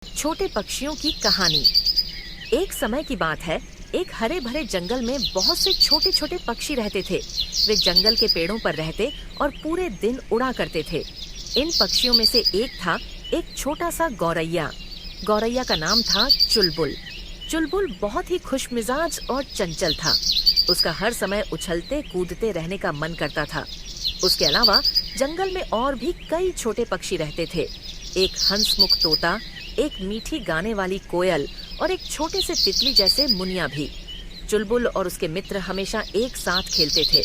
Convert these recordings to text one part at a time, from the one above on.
छोटे पक्षियों की कहानी। एक समय की बात है, एक हरे भरे जंगल में बहुत से छोटे छोटे पक्षी रहते थे। वे जंगल के पेड़ों पर रहते और पूरे दिन उड़ा करते थे। इन पक्षियों में से एक था एक छोटा सा गौरैया। गौरैया का नाम था चुलबुल। चुलबुल बहुत ही खुशमिजाज और चंचल था। उसका हर समय उछलते कूदते रहने का मन करता था। उसके अलावा जंगल में और भी कई छोटे पक्षी रहते थे। एक हंसमुख तोता, एक मीठी गाने वाली कोयल और एक छोटे से तितली जैसे मुनिया भी। चुलबुल और उसके मित्र हमेशा एक साथ खेलते थे।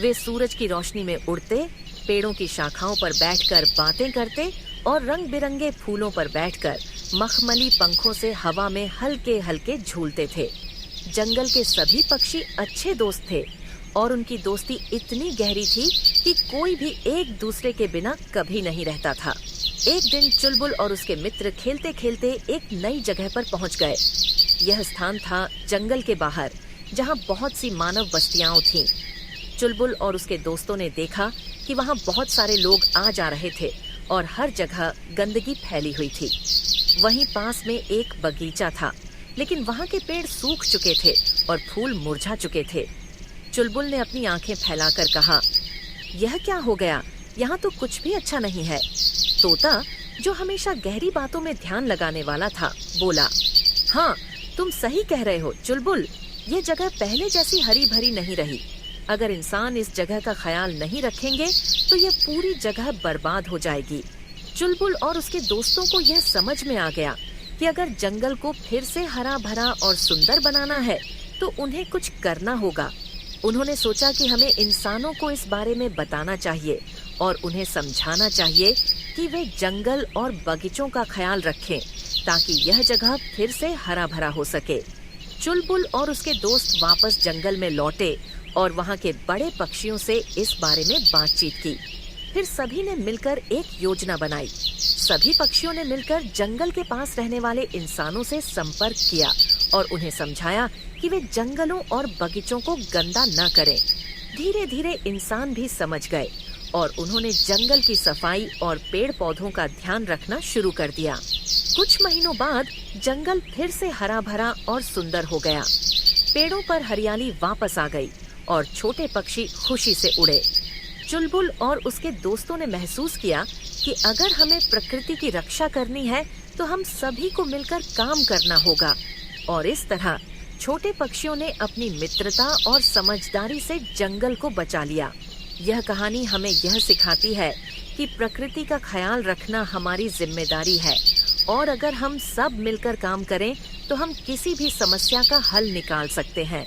वे सूरज की रोशनी में उड़ते, पेड़ों की शाखाओं पर बैठकर बातें करते और रंग बिरंगे फूलों पर बैठकर मखमली पंखों से हवा में हल्के हल्के झूलते थे। जंगल के सभी पक्षी अच्छे दोस्त थे और उनकी दोस्ती इतनी गहरी थी कि कोई भी एक दूसरे के बिना कभी नहीं रहता था। एक दिन चुलबुल और उसके मित्र खेलते खेलते एक नई जगह पर पहुंच गए। यह स्थान था जंगल के बाहर, जहां बहुत सी मानव बस्तियां थीं। चुलबुल और उसके दोस्तों ने देखा कि वहां बहुत सारे लोग आ जा रहे थे और हर जगह गंदगी फैली हुई थी। वहीं पास में एक बगीचा था, लेकिन वहां के पेड़ सूख चुके थे और फूल मुरझा चुके थे। चुलबुल ने अपनी आंखें फैलाकर कहा, यह क्या हो गया? यहाँ तो कुछ भी अच्छा नहीं है। तोता, जो हमेशा गहरी बातों में ध्यान लगाने वाला था, बोला, हाँ, तुम सही कह रहे हो चुलबुल। ये जगह पहले जैसी हरी भरी नहीं रही। अगर इंसान इस जगह का ख्याल नहीं रखेंगे तो यह पूरी जगह बर्बाद हो जाएगी। चुलबुल और उसके दोस्तों को यह समझ में आ गया कि अगर जंगल को फिर से हरा भरा और सुंदर बनाना है तो उन्हें कुछ करना होगा। उन्होंने सोचा कि हमें इंसानों को इस बारे में बताना चाहिए और उन्हें समझाना चाहिए कि वे जंगल और बगीचों का ख्याल रखें ताकि यह जगह फिर से हरा भरा हो सके। चुलबुल और उसके दोस्त वापस जंगल में लौटे और वहां के बड़े पक्षियों से इस बारे में बातचीत की। फिर सभी ने मिलकर एक योजना बनाई। सभी पक्षियों ने मिलकर जंगल के पास रहने वाले इंसानों से संपर्क किया और उन्हें समझाया कि वे जंगलों और बगीचों को गंदा न करें। धीरे धीरे इंसान भी समझ गए और उन्होंने जंगल की सफाई और पेड़ पौधों का ध्यान रखना शुरू कर दिया। कुछ महीनों बाद जंगल फिर से हरा भरा और सुंदर हो गया। पेड़ों पर हरियाली वापस आ गई और छोटे पक्षी खुशी से उड़े। चुलबुल और उसके दोस्तों ने महसूस किया कि अगर हमें प्रकृति की रक्षा करनी है तो हम सभी को मिलकर काम करना होगा। और इस तरह छोटे पक्षियों ने अपनी मित्रता और समझदारी से जंगल को बचा लिया। यह कहानी हमें यह सिखाती है कि प्रकृति का ख्याल रखना हमारी जिम्मेदारी है और अगर हम सब मिलकर काम करें तो हम किसी भी समस्या का हल निकाल सकते हैं।